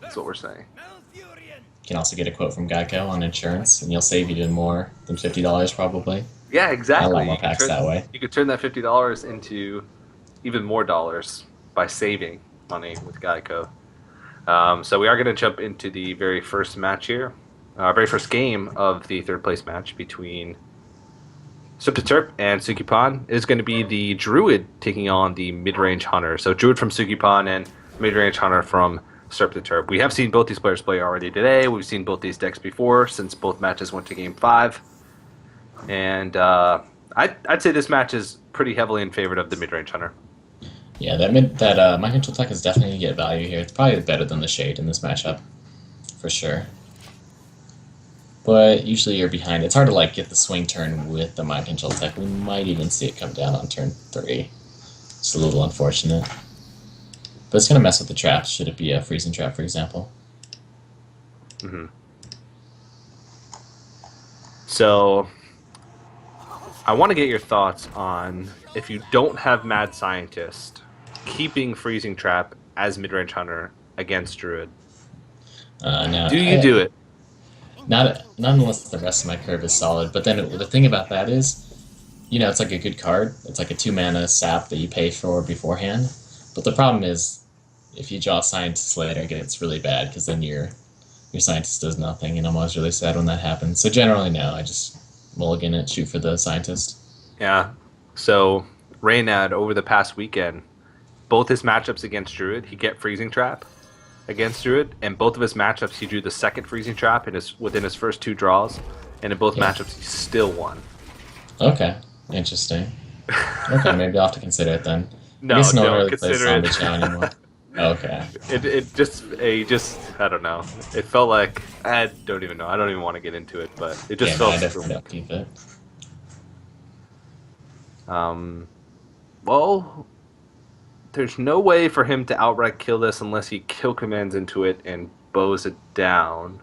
That's what we're saying. You can also get a quote from GEICO on insurance, and you'll save even more than $50 probably. Yeah, And a lot exactly. more packs that way. You could turn that $50 into even more dollars by saving money with Geico. So we are going to jump into the very first match here, very first game of the third place match between SerptheTerp and Sukipan. Is going to be the Druid taking on the mid-range Hunter. So Druid from Sukipan and mid-range Hunter from SerptheTerp. We have seen both these players play already today. We've seen both these decks before since both matches went to Game 5. And I'd say this match is pretty heavily in favor of the mid-range Hunter. Yeah, mind control tech is definitely going to get value here. It's probably better than the Shade in this matchup, for sure. But usually you're behind. It's hard to get the swing turn with the mind control tech. We might even see it come down on turn 3. It's a little unfortunate. But it's going to mess with the traps, should it be a freezing trap, for example. Mm-hmm. So, I want to get your thoughts on, if you don't have Mad Scientist, keeping freezing trap as mid-range Hunter against Druid. No, do you do it? Not unless the rest of my curve is solid. But then the thing about that is, it's like a good card. It's like a 2-mana sap that you pay for beforehand. But the problem is, if you draw Scientist later, it gets really bad, because then your Scientist does nothing, and I'm always really sad when that happens. So generally, no, I just mulligan it, shoot for the Scientist. Yeah. So, Reynad, over the past weekend, both his matchups against Druid, he get Freezing Trap against Druid, and both of his matchups, he drew the second Freezing Trap within his first 2 draws, and in both matchups, he still won. Okay, interesting. Okay, maybe I'll have to consider it then. No, I guess no one don't really consider plays it. anymore. Okay. It just I don't know. It felt like, I don't even know. I don't even want to get into it, but it just felt. I definitely don't keep it. Well, there's no way for him to outright kill this unless he kill commands into it and bows it down.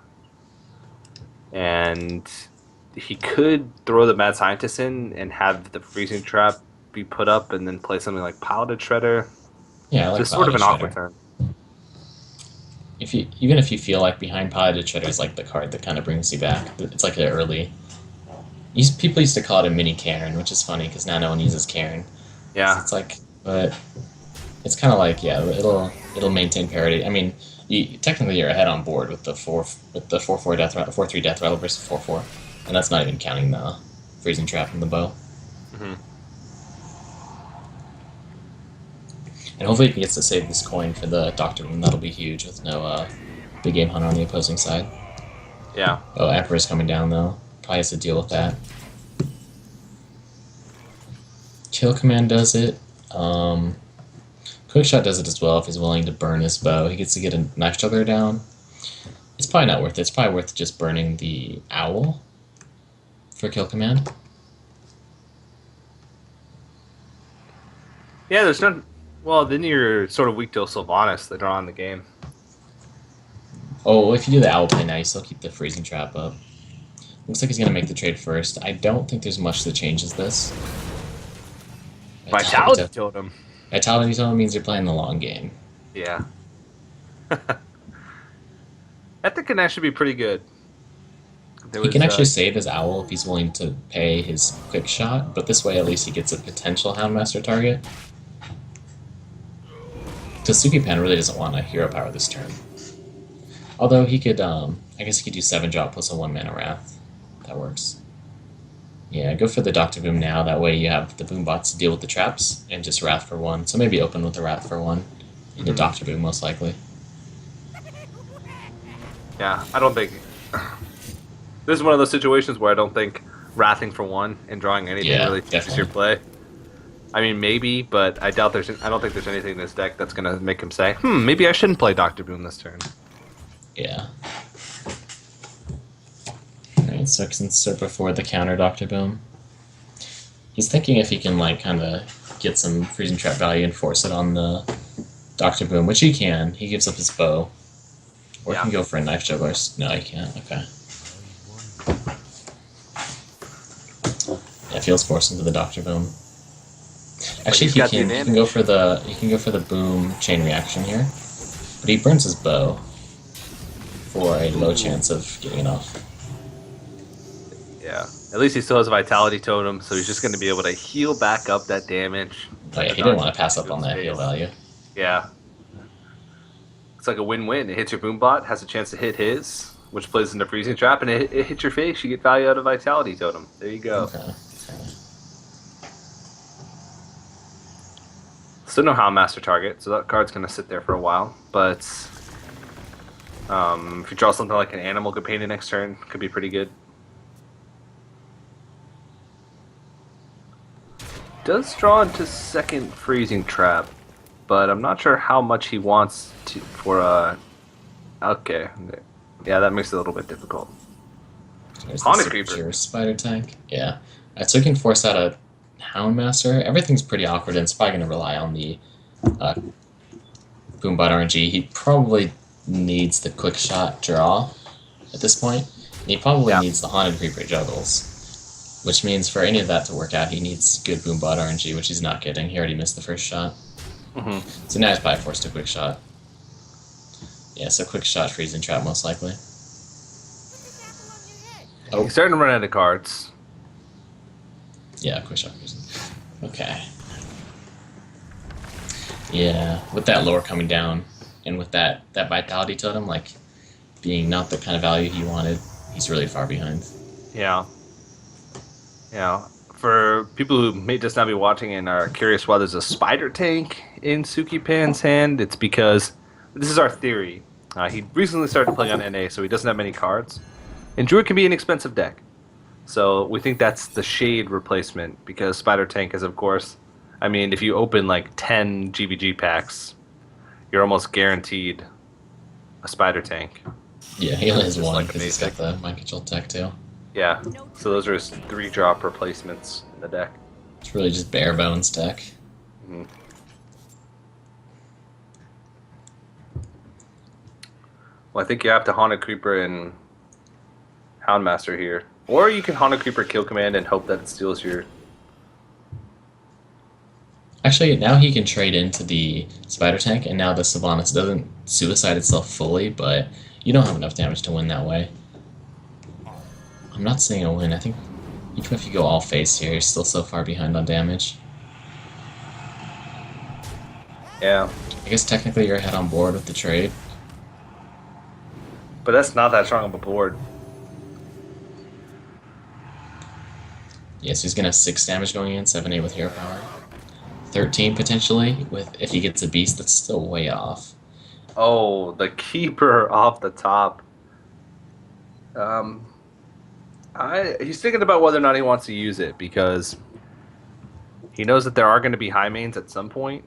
And he could throw the Mad Scientist in and have the freezing trap be put up and then play something like Piloted Shredder. Yeah, I like just sort of an awkward turn. Even if you feel like behind Piloted Shredder is like the card that kind of brings you back. It's like an early. People used to call it a mini Karen, which is funny because now no one uses Karen. Yeah. So it's like, but it's kind of like, yeah, it'll maintain parity. I mean, technically you're ahead on board with the 4/4 death 4/3 death rattle versus 4/4, and that's not even counting the freezing trap and the bow. Mm-hmm. And hopefully he gets to save this coin for the Doctor Room. That'll be huge with no big game hunter on the opposing side. Yeah. Oh, Emperor's coming down though. Probably has to deal with that. Kill command does it. Quickshot does it as well if he's willing to burn his bow. He gets to get a knife juggler down. It's probably not worth it. It's probably worth just burning the owl for kill command. Yeah, there's no. Well, then you're sort of weak to Sylvanas that are on the game. Oh, if you do the owl play now, you still keep the freezing trap up. Looks like he's going to make the trade first. I don't think there's much that changes this. Vitality Totem. Vitality Totem means you're playing the long game. Yeah. I think can actually be pretty good. He can actually save his owl if he's willing to pay his quick shot, but this way at least he gets a potential Houndmaster target. Because Sukipan really doesn't want a hero power this turn. Although he could, I guess he could do 7-drop plus a 1-mana Wrath. That works. Yeah, go for the Doctor Boom now, that way you have the Boom bots to deal with the traps, and just Wrath for 1. So maybe open with the Wrath for 1, into Doctor Boom most likely. Yeah, I don't think... This is one of those situations where I don't think Wrathing for 1 and drawing anything really changes your play. I mean, maybe, but I doubt I don't think there's anything in this deck that's going to make him say, maybe I shouldn't play Doctor Boom this turn. Yeah. Alright, so since Serp before the counter Doctor Boom. He's thinking if he can, kind of get some freezing trap value and force it on the Doctor Boom, which he can. He gives up his bow. Or he can go for a knife juggler. No, he can't. Okay. Yeah, feels forced into the Doctor Boom. Actually, he can go for the boom chain reaction here, but he burns his bow. for a low chance of getting it off. Yeah. At least he still has a vitality totem, so he's just going to be able to heal back up that damage. Oh yeah, The he didn't dark want to pass up into on his that heal face. value. Yeah. It's like a win-win. It hits your Boombot, has a chance to hit his, which plays into Freezing Trap, and it hits your face. You get value out of Vitality Totem. There you go. Okay. Still no Houndmaster target, so that card's going to sit there for a while. But if you draw something like an Animal Companion next turn, could be pretty good. Does draw into second Freezing Trap, but I'm not sure how much he wants to for okay. Yeah, that makes it a little bit difficult. There's Haunted the Creeper. Pure Spider Tank. Yeah. So we can force out a Houndmaster. Everything's pretty awkward, and it's probably going to rely on the Boombot RNG. He probably needs the Quick Shot draw at this point. And he probably needs the Haunted Creeper juggles, which means for any of that to work out, he needs good Boombot RNG, which he's not getting. He already missed the first shot. So now he's probably forced to Quick Shot. Yeah, so Quick Shot, Freezing Trap, most likely. Oh. He's starting to run out of cards. Yeah, Quick Shot, Freezing. Okay. Yeah, with that lore coming down, and with that Vitality Totem, like, being not the kind of value he wanted, he's really far behind. Yeah. Yeah. For people who may just not be watching and are curious why there's a Spider Tank in Sukipan's hand, it's because this is our theory. He recently started playing on NA, so he doesn't have many cards. And Druid can be an expensive deck. So we think that's the Shade replacement, because Spider Tank is, of course, I mean, if you open like 10 GVG packs, you're almost guaranteed a Spider Tank. Yeah, he only has one, Like because he's got the Mind Control tech too. Yeah, so those are his 3-drop replacements in the deck. It's really just bare bones deck. Mm-hmm. Well, I think you have to Haunted Creeper and Houndmaster here. Or you can Haunted Creeper Kill Command and hope that it steals your... Actually, now he can trade into the Spider Tank, and now the Sylvanas doesn't suicide itself fully, but you don't have enough damage to win that way. I'm not seeing a win. I think even if you go all face here, you're still so far behind on damage. Yeah. I guess technically you're ahead on board with the trade. But that's not that strong of a board. Yeah, so he's going to have 6 damage going in, 7-8 with hero power. 13 potentially, with if he gets a beast, that's still way off. Oh, the Keeper off the top. He's thinking about whether or not he wants to use it, because he knows that there are going to be high mains at some point.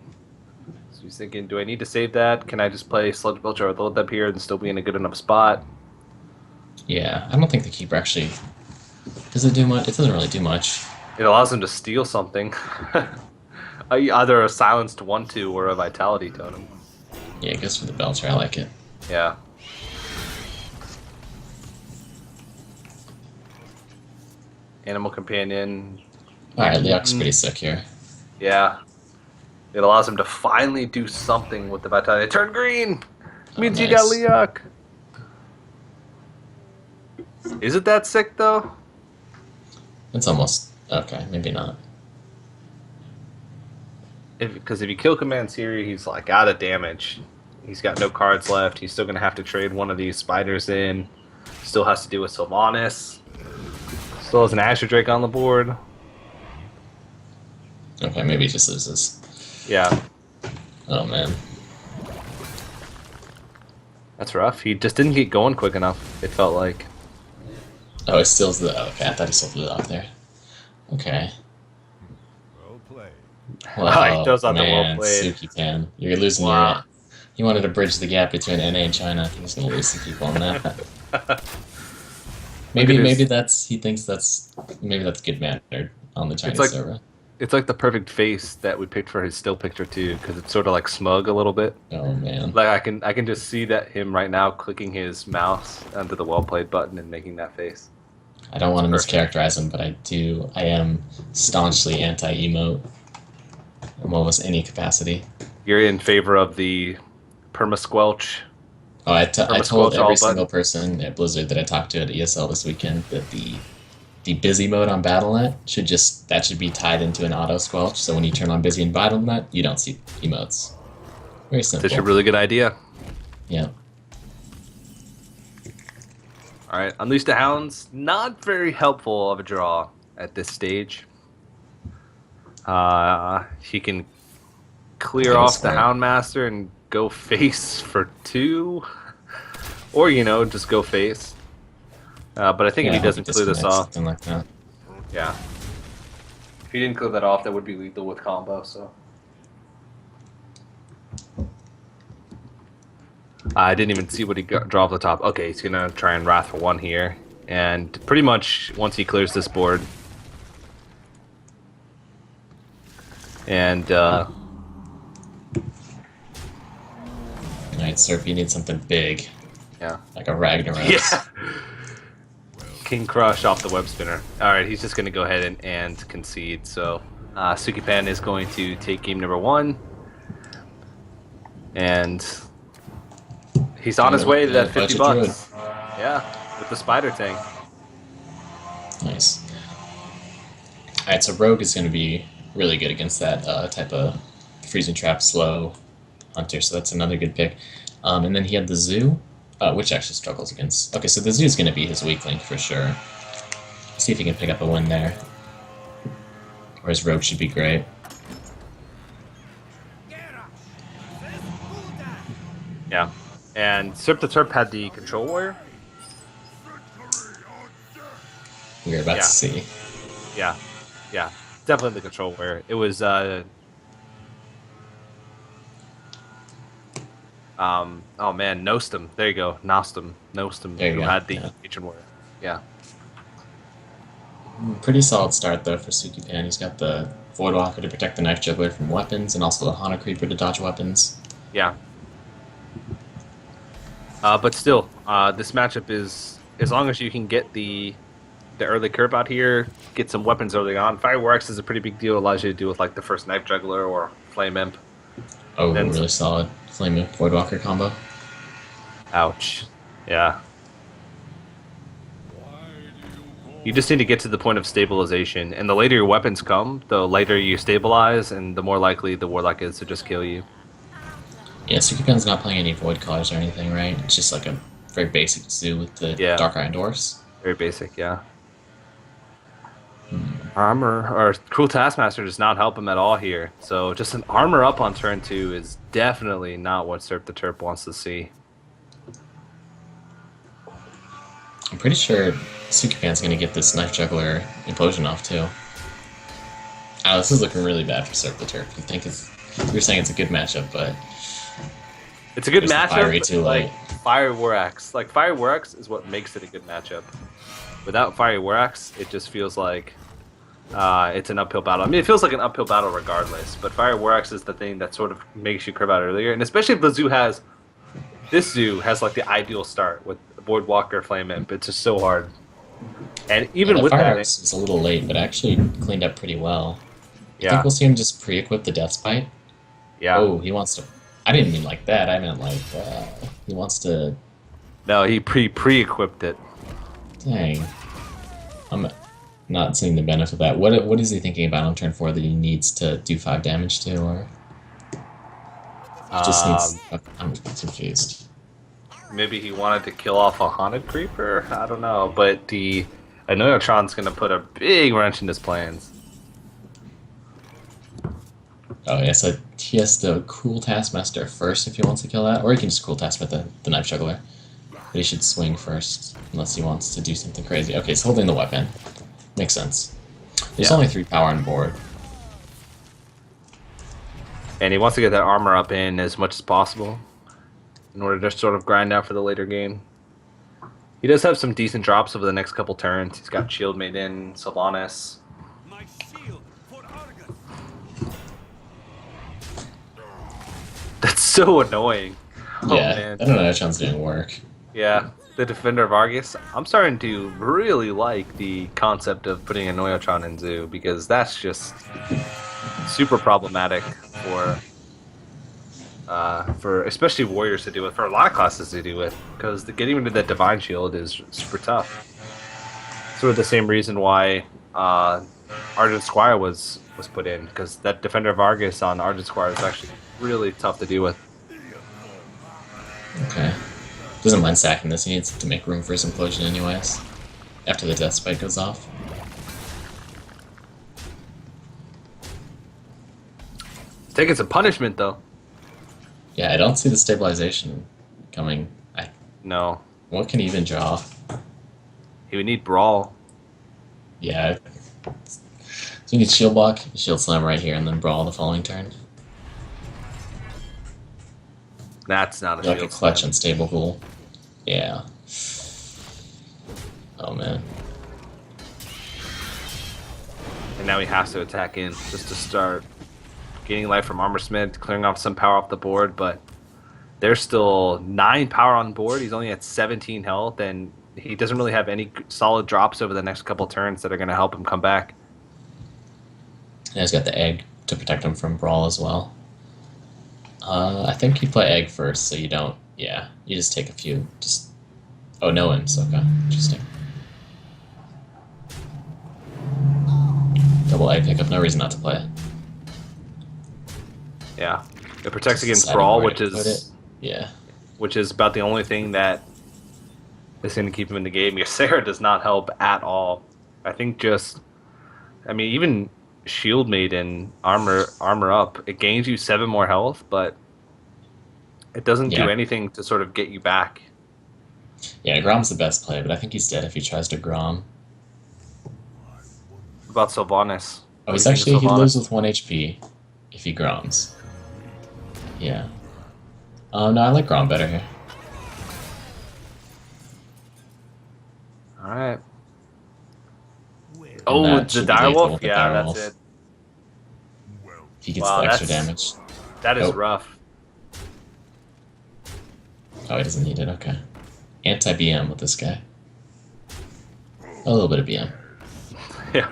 So he's thinking, do I need to save that? Can I just play Sludge Belcher or Load Up here and still be in a good enough spot? Yeah, I don't think the Keeper actually... Does it do much? It doesn't really do much. It allows him to steal something. Either a silenced 1-2 or a Vitality Totem. Yeah, it goes for the Belcher. I like it. Yeah. Animal Companion. Alright, Leok's pretty sick here. Yeah. It allows him to finally do something with the Vitality. Turn green! Means you got Leok. Is it that sick, though? It's almost... Okay, maybe not. Because if you kill Commands here, he's like out of damage. He's got no cards left. He's still going to have to trade one of these spiders in. Still has to do with Sylvanas. Still has an Azure Drake on the board. Okay, maybe he just loses. Yeah. Oh, man. That's rough. He just didn't get going quick enough, it felt like. Oh, he steals the... Okay, I thought he stole the Leok there. Okay. Well played. Wow, He throws out the well man, played. Sukipan. You're losing Wow. your... He wanted to bridge the gap between NA and China. I think he's going to lose some people on that. maybe that's... He thinks that's... Maybe that's good mannered on the Chinese server. It's like the perfect face that we picked for his still picture too, because it's sort of like smug a little bit. Oh, man. Like I can just see that him right now clicking his mouse onto the well played button and making that face. I don't want to Perfect. mischaracterize him, but I am staunchly anti-emote in almost any capacity. You're in favor of the permasquelch. Oh, I From a told scroll every button. single person at Blizzard that I talked to at ESL this weekend that the busy mode on Battle.net should be tied into an auto squelch. So when you turn on busy in Battle.net, you don't see emotes. Very Such a simple. really good idea. Yeah. All right, Unleash the Hounds. Not very helpful of a draw at this stage. He can clear It was off the smart. Houndmaster and go face for 2, or just go face. But I think if Yeah, he I hope he doesn't clear this disconnects off, something like that. yeah, if he didn't clear that off, that would be lethal with combo. So I didn't even see what he draw off the top. Okay, he's gonna try and Wrath for 1 here, and pretty much once he clears this board, and Alright, Serp, you need something big, yeah, like a Ragnarok. yeah. King Crush off the web spinner. All right, he's just going to go ahead and concede. So Sukipan is going to take game number 1. And he's on his way to that 50 bucks. Yeah, with the spider tank. Nice. Alright, so Rogue is going to be really good against that type of freezing trap slow hunter, so that's another good pick. And then he had the Zoo, which actually struggles against... Okay, so the Zoo is going to be his weak link for sure. See if he can pick up a win there. Or his Rogue should be great. Yeah. And SerptheTerp had the Control Warrior. We're about Yeah. to see. Yeah. Yeah. Definitely the Control Warrior. It was... oh man, Nostum. There you go. Nostum. There you who go, had the yeah. Ancient Warrior. Yeah. Pretty solid start, though, for Sukipan. He's got the Voidwalker to protect the Knife Juggler from weapons, and also the Hana Creeper to dodge weapons. Yeah. But still, this matchup is, as long as you can get the early curve out here, get some weapons early on. Fireworks is a pretty big deal. Allows you to do with like the first Knife Juggler or Flame Imp. Oh, Then- really solid Flame Imp Voidwalker combo. Ouch. Yeah. You just need to get to the point of stabilization, and the later your weapons come, the later you stabilize, and the more likely the Warlock is to just kill you. Yeah, Sukipan's not playing any Void Collars or anything, right? It's just like a very basic zoo with the Yeah. Dark Iron Dwarfs. Very basic, yeah. Armor, or Cruel Taskmaster does not help him at all here. So just an armor up on turn 2 is definitely not what SerptheTerp wants to see. I'm pretty sure Sukipan's gonna get this Knife Juggler Implosion off, too. Oh, this is looking really bad for SerptheTerp. You were saying it's a good matchup, but... It's a good There's the matchup, Fiery but too like late. Fire War Axe. Like Fire War Axe is what makes it a good matchup. Without Fire War Axe, it just feels like it's an uphill battle. I mean, it feels like an uphill battle regardless, but Fire War Axe is the thing that sort of makes you curve out earlier. And especially if the zoo has... This zoo has like the ideal start with Voidwalker, Flame Imp. It's just so hard. And even the with Fire that... Axe was a little late, but actually cleaned up pretty well. You Yeah. think we'll see him just pre-equip the Death Spite? Yeah. Oh, he wants to... I didn't mean like that, I meant like, he wants to... No, he pre-equipped it. Dang. I'm not seeing the benefit of that. What is he thinking about on turn 4 that he needs to do 5 damage to, or... He just needs... I'm confused. Maybe he wanted to kill off a Haunted Creeper? I don't know, but the Anoyotron's going to put a big wrench in his plans. Oh, yeah, so he has to Cruel Taskmaster first if he wants to kill that, or he can just Cruel Taskmaster the Knife Juggler. But he should swing first, unless he wants to do something crazy. Okay, he's holding the weapon. Makes sense. There's Yeah. only 3 power on board. And he wants to get that armor up in as much as possible in order to sort of grind out for the later game. He does have some decent drops over the next couple turns. He's got Shield Maiden, Sylvanas. My shield for Argus. That's so annoying. Oh, Yeah, man. I don't know how Chun's doing work. Yeah, the Defender of Argus. I'm starting to really like the concept of putting a Noyotron in Zoo, because that's just super problematic for for especially warriors to deal with, for a lot of classes to deal with, because getting into that divine shield is super tough. Sort of the same reason why Argent Squire was put in, because that Defender of Argus on Argent Squire is actually really tough to deal with. Okay. Doesn't mind sacking this. He needs to make room for his implosion anyways. After the death spike goes off. He's taking some punishment though. Yeah, I don't see the stabilization coming. No, What can he even draw? he would need Brawl. Yeah. So you need Shield Block, Shield Slam right here, and then Brawl the following turn. That's not a Like shield a clutch slam. unstable goal. Yeah. Oh man. And now he has to attack in just to start gaining life from Armorsmith, clearing off some power off the board, but there's still 9 power on board. He's only at 17 health, and he doesn't really have any solid drops over the next couple turns that are going to help him come back. And he's got the egg to protect him from Brawl as well. I think you play egg first, so you don't. Yeah, you just take a few. Just oh, no one's okay. Interesting. Double egg pickup. No reason not to play it. Yeah, it protects against Deciding Brawl, where which to put is it. Yeah. which is about the only thing that is going to keep him in the game. Ysera does not help at all. I think even Shield Maiden, armor up, it gains you 7 more health, but it doesn't do anything to sort of get you back. Yeah, Grom's the best play, but I think he's dead if he tries to Grom. What about Sylvanas? Oh, What he's do you think of he Sylvanas? lives with 1 HP if he Groms. Yeah. No, I like Grom better here. All right. Where? Oh, that the should be lethal direwolf? with the Yeah, direwolf. that's it. If he gets Wow, the extra that's- damage. That is Oh. rough. Oh, he doesn't need it, okay. Anti-BM with this guy. A little bit of BM. Yeah.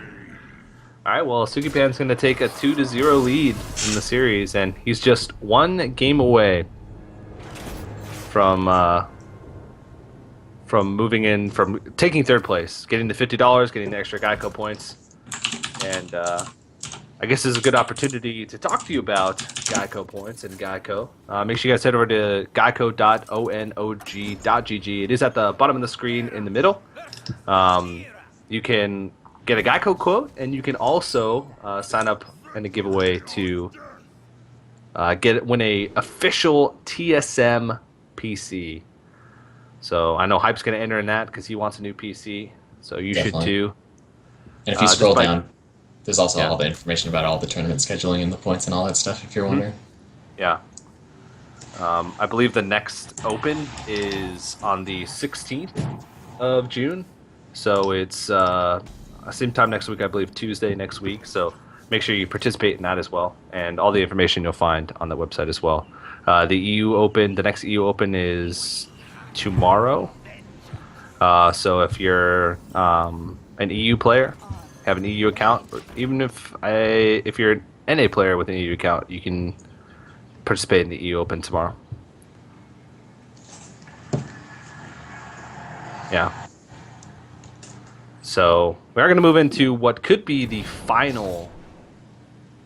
All right. Well, Sukipan's going to take a 2-0 lead in the series, and he's just 1 game away from moving in, from taking 3rd place, getting the $50, getting the extra GEICO points, and I guess this is a good opportunity to talk to you about GEICO points and GEICO. Make sure you guys head over to geico.onog.gg. It is at the bottom of the screen in the middle. You can get a GEICO quote, and you can also sign up in a giveaway to win a official TSM PC. So I know Hype's going to enter in that because he wants a new PC. So you should Definitely. too. And if you scroll despite- down, there's also Yeah. all the information about all the tournament scheduling and the points and all that stuff, if you're wondering. Yeah. I believe the next Open is on the 16th of June. So it's same time next week, I believe, Tuesday next week. So make sure you participate in that as well. And all the information you'll find on the website as well. The EU Open, the next EU Open is tomorrow. So if you're an EU player, have an EU account, or even if you're an NA player with an EU account, you can participate in the EU Open tomorrow. Yeah. So we are going to move into what could be the final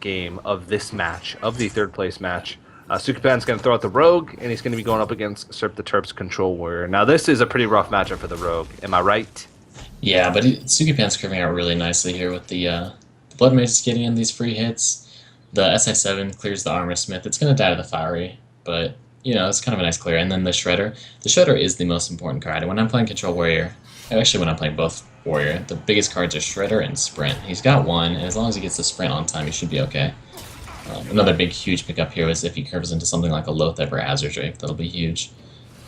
game of this match, of the 3rd place match. Sukipan's going to throw out the Rogue, and he's going to be going up against SerptheTerp's Control Warrior. Now, this is a pretty rough matchup for the Rogue. Am I right? Yeah, but Sukipan's curving out really nicely here with the Blood Mage is getting in these free hits. The SI7 clears the Armor Smith. It's going to die to the Fiery, but, it's kind of a nice clear. And then the Shredder. The Shredder is the most important card. And when I'm playing Control Warrior, actually when I'm playing both Warrior, the biggest cards are Shredder and Sprint. He's got 1, and as long as he gets the Sprint on time, he should be okay. Another big, huge pickup here is if he curves into something like a Lotheb or Azure Drake. That'll be huge.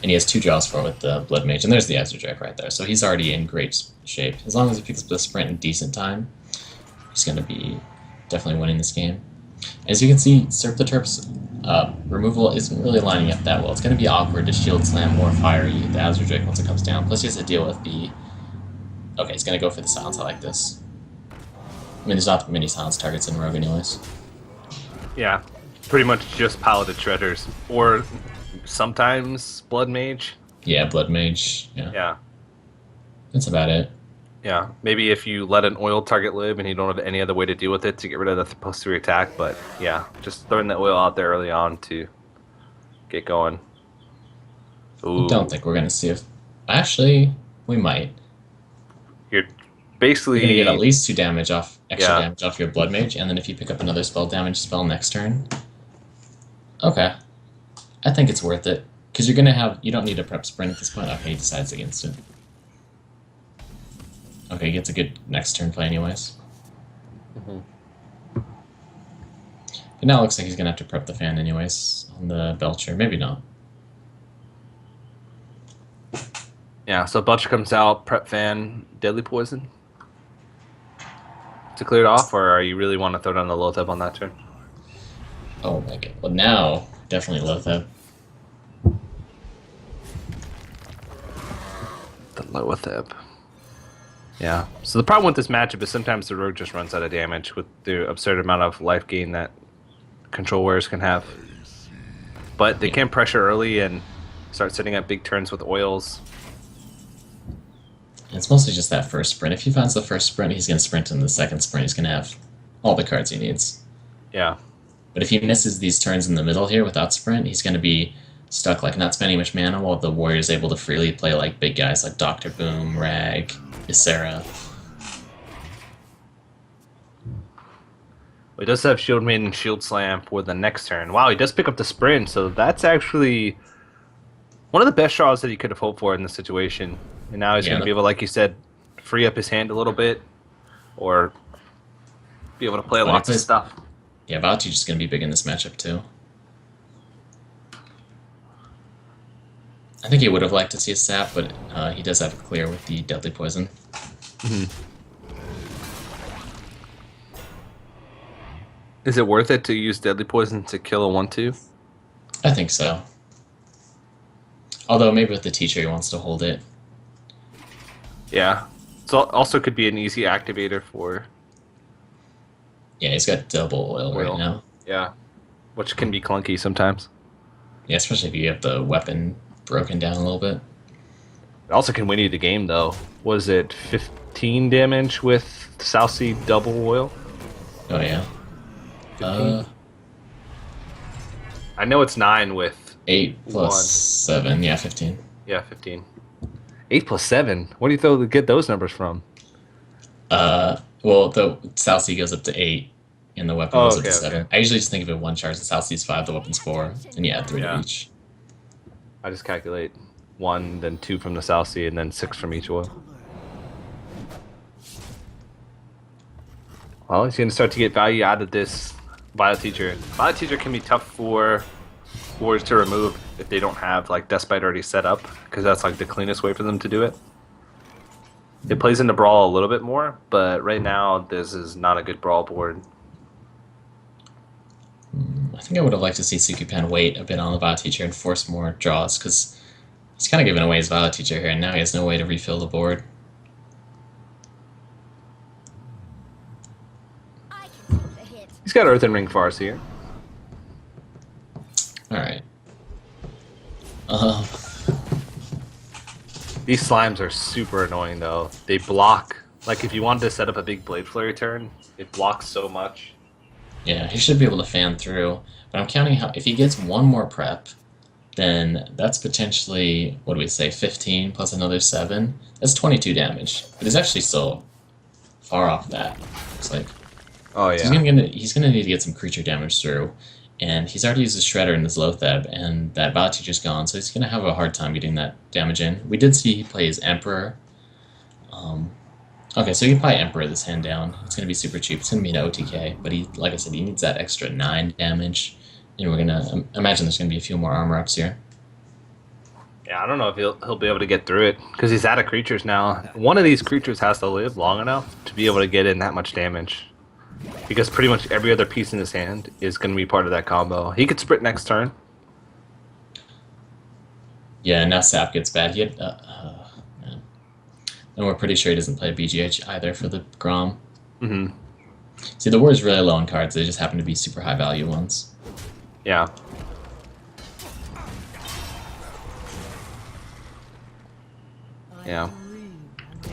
And he has 2 draws for it with the Blood Mage, and there's the Azure Drake right there. So he's already in great shape. As long as he picks up the Sprint in decent time, he's going to be definitely winning this game. As you can see, SerptheTerp's removal isn't really lining up that well. It's going to be awkward to Shield Slam or fire you the Azure Drake once it comes down. Plus he has to deal with the... Okay, he's going to go for the silence. I like this. I mean, there's not many silence targets in Rogue anyways. Yeah. pretty much just piloted shredders, or sometimes blood mage. Yeah, Blood Mage. Yeah, Yeah, that's about it. yeah. Maybe if you let an oil target live and you don't have any other way to deal with it to get rid of the posterior attack, but yeah, just throwing the oil out there early on to get going. I Ooh, don't think we're gonna see if. Actually, we might. you're You're gonna get at basically least 2 damage off, extra yeah. damage off your Blood Mage, and then if you pick up another spell next turn. Okay, I think it's worth it because you're gonna have. You don't need a prep sprint at this point. Okay, he decides against it. Okay, he gets a good next turn play anyways. Mhm. But now it looks like he's gonna have to prep the fan anyways on the Belcher. Maybe not. Yeah, so Butcher comes out, prep fan, deadly poison to clear it off, or are you really want to throw down the Loatheb on that turn? Oh my god. Well, now definitely Loatheb. The Loatheb. Yeah. So the problem with this matchup is sometimes the rogue just runs out of damage with the absurd amount of life gain that control wearers can have. But they can pressure early and start setting up big turns with oils. It's mostly just that first sprint. If he finds the first sprint, he's gonna sprint, and the second sprint, he's gonna have all the cards he needs. Yeah. But if he misses these turns in the middle here without sprint, he's gonna be stuck, like, not spending much mana while the warrior's able to freely play like big guys like Dr. Boom, Rag, Ysera. He does have Shield Maiden and Shield Slam for the next turn. Wow, he does pick up the sprint, so that's actually one of the best draws that he could have hoped for in this situation. And now he's going to be able, like you said, free up his hand a little bit, or be able to play lots of stuff. Yeah, Valti's just going to be big in this matchup too. I think he would have liked to see a sap, but he does have a clear with the deadly poison. Mm-hmm. Is it worth it to use deadly poison to kill a 1/2? I think so. Although maybe with the teacher he wants to hold it. Yeah. So also could be an easy activator for. Yeah, he's got double oil right now. Yeah. Which can be clunky sometimes. Yeah, especially if you have the weapon broken down a little bit. It also can win you the game though. Was it 15 damage with South Sea double oil? Oh yeah. 15? I know it's 9 with 8 plus 1. 7, yeah, 15. Yeah, 15. 8 plus 7. Where do you get those numbers from? Well, the South Sea goes up to 8, and the weapon goes up to 7. Okay. I usually just think of it one charge. The South Sea's 5, the weapon's 4, and you add 3 to each. I just calculate 1, then 2 from the South Sea, and then 6 from each oil. Well, he's going to start to get value out of this Violet Teacher. Violet Teacher can be tough for warriors to remove if they don't have like Deathbite already set up, because that's like the cleanest way for them to do it. It plays into Brawl a little bit more, but right now this is not a good Brawl board. I think I would have liked to see Sukipan wait a bit on the Violet Teacher and force more draws, because he's kind of giving away his Violet Teacher here, and now he has no way to refill the board. He's got Earthen Ring Farce here. Alright. These slimes are super annoying though. They block. Like if you wanted to set up a big Blade Flurry turn, it blocks so much. Yeah, he should be able to fan through. But I'm counting how if he gets one more prep, then that's potentially, what do we say, 15 plus another 7. That's 22 damage. But he's actually still far off that. It's like Oh yeah. so he's gonna need to get some creature damage through. And he's already used his Shredder in his Loatheb, and that Violet Teacher's gone, so he's gonna have a hard time getting that damage in. We did see he plays Emperor. Okay, so he can probably Emperor this hand down. It's gonna be super cheap. It's gonna be an OTK, but he, like I said, he needs that extra 9 damage. And we're gonna imagine there's gonna be a few more armor ups here. Yeah, I don't know if he'll be able to get through it because he's out of creatures now. One of these creatures has to live long enough to be able to get in that much damage. Because pretty much every other piece in his hand is going to be part of that combo. He could sprint next turn. Yeah, now Sap gets bad. He had, man. And we're pretty sure he doesn't play BGH either for the Grom. Mm-hmm. See, the war's really low on cards. They just happen to be super high value ones. Yeah. Yeah.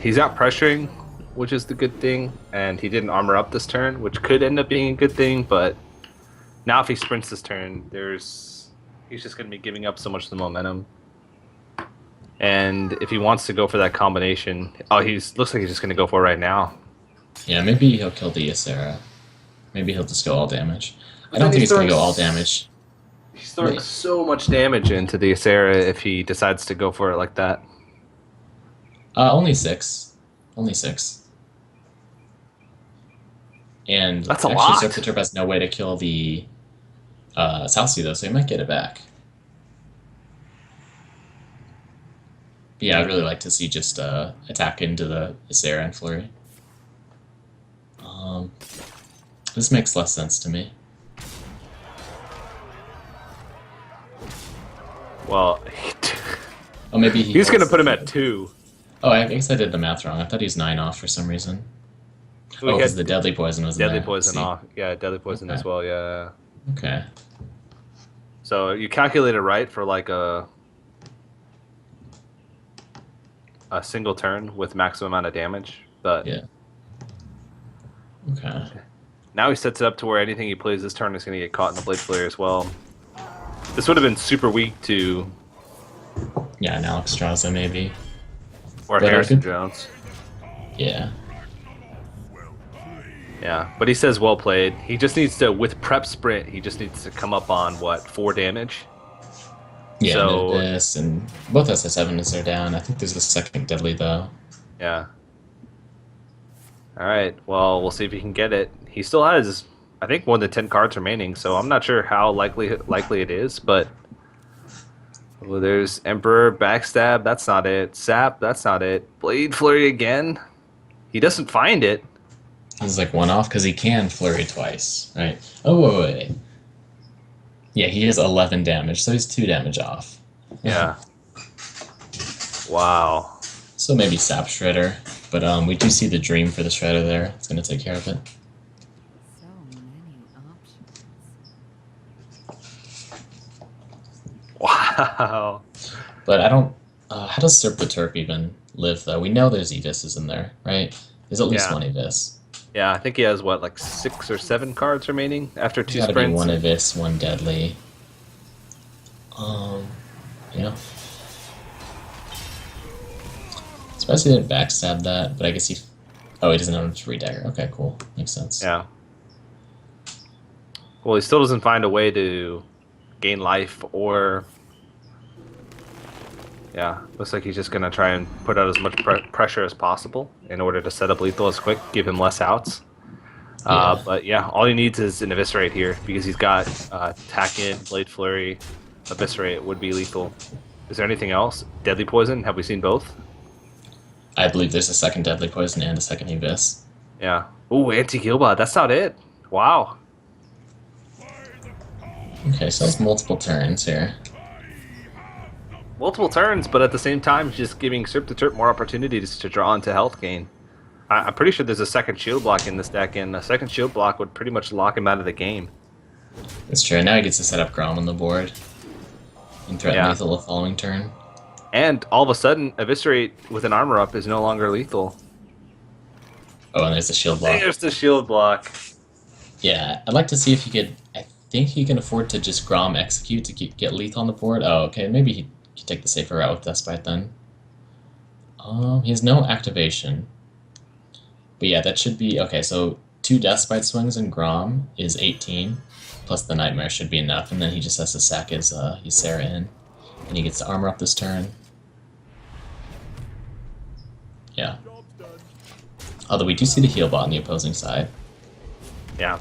He's out pressuring, which is the good thing, and he didn't armor up this turn, which could end up being a good thing, but now if he sprints this turn, he's just going to be giving up so much of the momentum. And if he wants to go for that combination, looks like he's just going to go for it right now. Yeah, maybe he'll kill the Ysera. Maybe he'll just go all damage. But I don't then think he's he's going to throwing go all damage. He's throwing so much damage into the Ysera if he decides to go for it like that. Only 6. Only 6. And That's a actually, lot. SerptheTerp has no way to kill the South Sea, though, so he might get it back. But yeah, I'd really like to see just attack into the Ysera and Flurry. This makes less sense to me. Well, Oh, maybe he's going to put him at 2. Oh, I guess I did the math wrong. I thought he was 9 off for some reason. Oh, because the Deadly Poison was in Deadly there. Poison off. Yeah, Deadly Poison as well, yeah. Okay. So you calculate it right for like a single turn with maximum amount of damage, but yeah. Okay. Now he sets it up to where anything he plays this turn is going to get caught in the Blade Flare as well. This would have been super weak to... Yeah, an Alex Straza maybe. Or But Harrison Jones. Yeah. Yeah, but he says well played. He just needs to, with prep sprint, he just needs to come up on, what, 4 damage? Yeah, so, this and both SS7s are down. I think there's a second Deadly, though. Yeah. Alright, well, we'll see if he can get it. He still has, I think, more than 10 cards remaining, so I'm not sure how likely it is, but... Well, there's Emperor, Backstab, that's not it. Sap, that's not it. Blade Flurry again? He doesn't find it. He's like 1 off because he can Flurry twice, right? Oh, wait. Yeah, he has 11 damage, so he's 2 damage off. Yeah. Wow. So maybe Sap Shredder, but we do see the Dream for the Shredder there. It's going to take care of it. So many options. Wow. But I don't... how does SerptheTerp even live, though? We know there's Evises in there, right? There's at least one Evis. Yeah, I think he has, what, like 6 or 7 cards remaining after 2 Gotta sprints? be 1 Evis, 1 Deadly. Yeah. Surprised he didn't backstab that, but I guess he... Oh, he doesn't have a 3 dagger. Okay, cool. Makes sense. Yeah. Well, he still doesn't find a way to gain life or... Yeah, looks like he's just going to try and put out as much pressure as possible in order to set up lethal as quick, give him less outs. Yeah. But yeah, all he needs is an Eviscerate here because he's got Tack In, Blade Flurry, Eviscerate would be lethal. Is there anything else? Deadly Poison? Have we seen both? I believe there's a second Deadly Poison and a second Evis. Yeah. Ooh, Anti-Killbot. That's not it. Wow. Okay, so that's multiple turns here. Multiple turns, but at the same time, just giving SerptheTerp more opportunities to draw into health gain. I'm pretty sure there's a second shield block in this deck, and a second shield block would pretty much lock him out of the game. That's true. Now he gets to set up Grom on the board and threaten lethal the following turn. And all of a sudden, Eviscerate with an armor up is no longer lethal. Oh, and there's the shield block. There's the shield block. Yeah, I'd like to see if he could... I think he can afford to just Grom execute to get lethal on the board. Oh, okay, maybe he could take the safer route with Deathbite then. He has no activation. But yeah, that should be... Okay, so 2 Deathbite swings and Grom is 18, plus the Nightmare should be enough, and then he just has to sack his Ysera in. And he gets to armor up this turn. Yeah. Although we do see the heal bot on the opposing side. Yeah,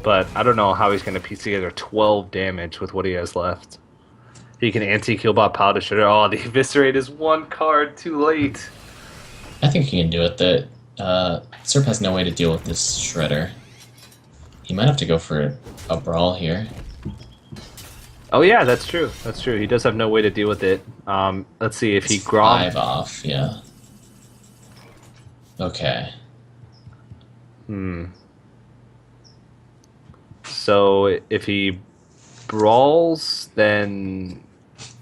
but I don't know how he's going to piece together 12 damage with what he has left. He can anti-Killbot Powder Shredder. Oh, the Eviscerate is 1 card too late. I think he can do it. Serp has no way to deal with this Shredder. He might have to go for a Brawl here. Oh yeah, that's true. That's true. He does have no way to deal with it. Let's see if he Grom... 5 off, yeah. Okay. So if he brawls, then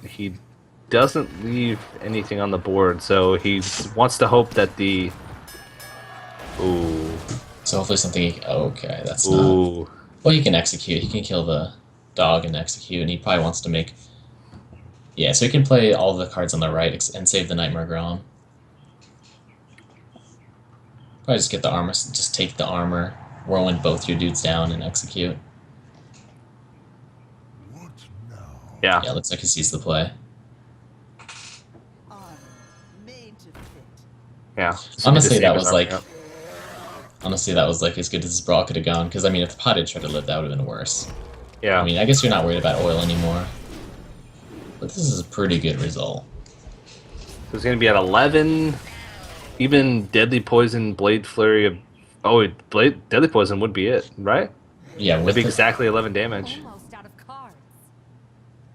he doesn't leave anything on the board, so he wants to hope that the... Ooh. So hopefully something... Okay, that's not... Ooh. Well, he can execute. He can kill the dog and execute, and he probably wants to make... Yeah, so he can play all the cards on the right and save the Nightmare Grom. Probably just get the armor, just take the armor, whirlwind both your dudes down, and execute. What now? Yeah. Yeah, looks like he sees the play. Armor made to fit. Yeah. Honestly, that Save his was armor, like... yeah. Honestly, that was like as good as his brawl could have gone, because I mean, if the pot had tried to live, that would have been worse. Yeah. I mean, I guess you're not worried about oil anymore. But this is a pretty good result. So it's going to be at 11. Even Deadly Poison, Blade Flurry of... Oh, Deadly Poison would be it, right? Yeah, Would with be the... exactly 11 damage. Almost out of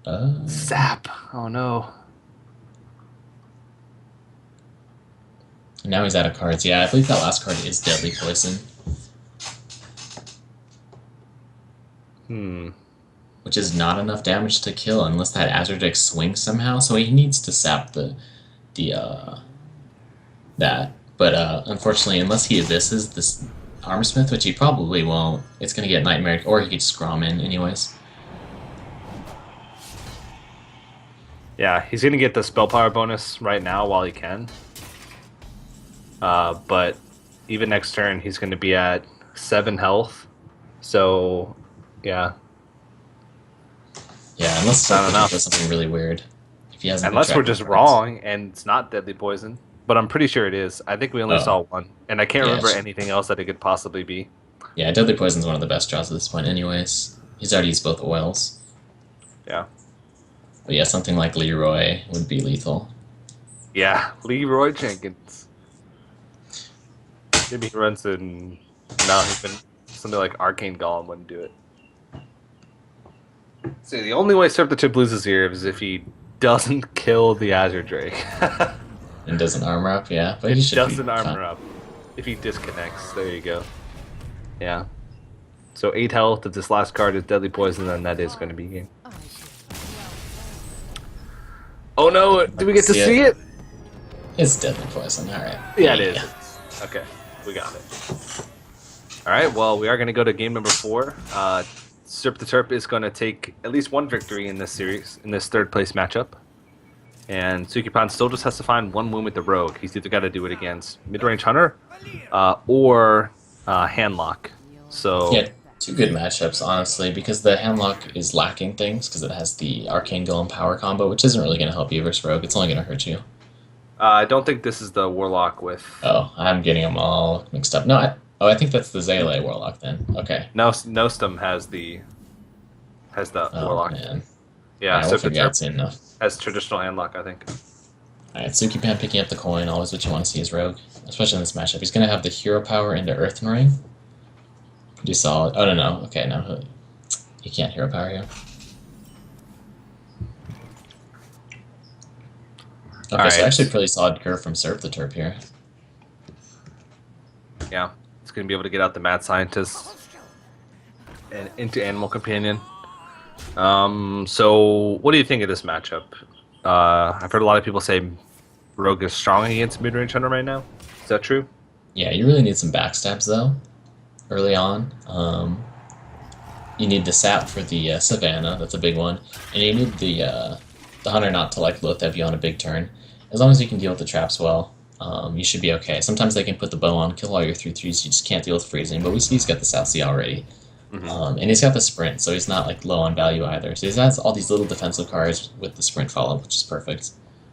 cards. Sap. Oh, no. Now he's out of cards. Yeah, I believe that last card is Deadly Poison. Which is not enough damage to kill unless that Azurdic swings somehow, so he needs to sap that. But unfortunately, unless he abysses this Armorsmith, which he probably won't, it's going to get Nightmare, or he could just Grom in anyways. Yeah, he's going to get the spell power bonus right now while he can. But even next turn, he's going to be at 7 health. So, yeah. Yeah, unless Not enough. does something really weird. If he hasn't Unless we're tracked just the cards. wrong and it's not Deadly Poison. But I'm pretty sure it is. I think we only Oh. saw one. And I can't Yeah, remember it's- anything else that it could possibly be. Yeah, Deadly Poison's one of the best draws at this point anyways. He's already used both oils. Yeah. But yeah, something like Leroy would be lethal. Yeah, Leroy Jenkins. Maybe he runs in... No, even something like Arcane Golem wouldn't do it. See, the only way SerptheTerp loses here is if he doesn't kill the Azure Drake. And doesn't armor up, yeah. But It he should doesn't be armor fine. up. If he disconnects, there you go. Yeah. So 8 health, if this last card is Deadly Poison, then that is going to be game. Oh, I should. Oh no, do we get to See it? see it? It's Deadly Poison, alright. Yeah, it is. Okay, we got it. Alright, well, we are going to go to game number 4. SerptheTerp is going to take at least one victory in this series, in this third place matchup. And Sukipan still just has to find one win with the Rogue. He's either got to do it against Mid-Range Hunter or Handlock. So, Yeah, two good matchups, honestly, because the Handlock is lacking things, because it has the Arcane Golem power combo, which isn't really going to help you versus Rogue. It's only going to hurt you. I don't think this is the Warlock with... Oh, I'm getting them all mixed up. No, I think that's the Zele Warlock then. Okay. Nostum has the Oh, Warlock. man. Yeah, we'll figure out SerptheTerp soon enough. has traditional Handlock, I think. Alright, Sukipan picking up the coin, always what you want to see as Rogue, especially in this matchup. He's going to have the hero power into Earthen Ring. Pretty solid. Oh, no. Okay, no. He can't hero power here. Okay, Alright. so actually pretty solid curve from SerptheTerp here. Yeah, it's going to be able to get out the Mad Scientist and into Animal Companion. So what do you think of this matchup? I've heard a lot of people say Rogue is strong against Mid-Range Hunter right now. Is that true? Yeah, you really need some backstabs, though, early on. You need the sap for the Savannah, that's a big one. And you need the Hunter not to, like, low-theb you on a big turn. As long as you can deal with the traps well, you should be okay. Sometimes they can put the bow on, kill all your 3/3s, you just can't deal with freezing, but we see he's got the South Sea already. And he's got the sprint, so he's not like low on value either. So he has all these little defensive cards with the sprint follow, which is perfect.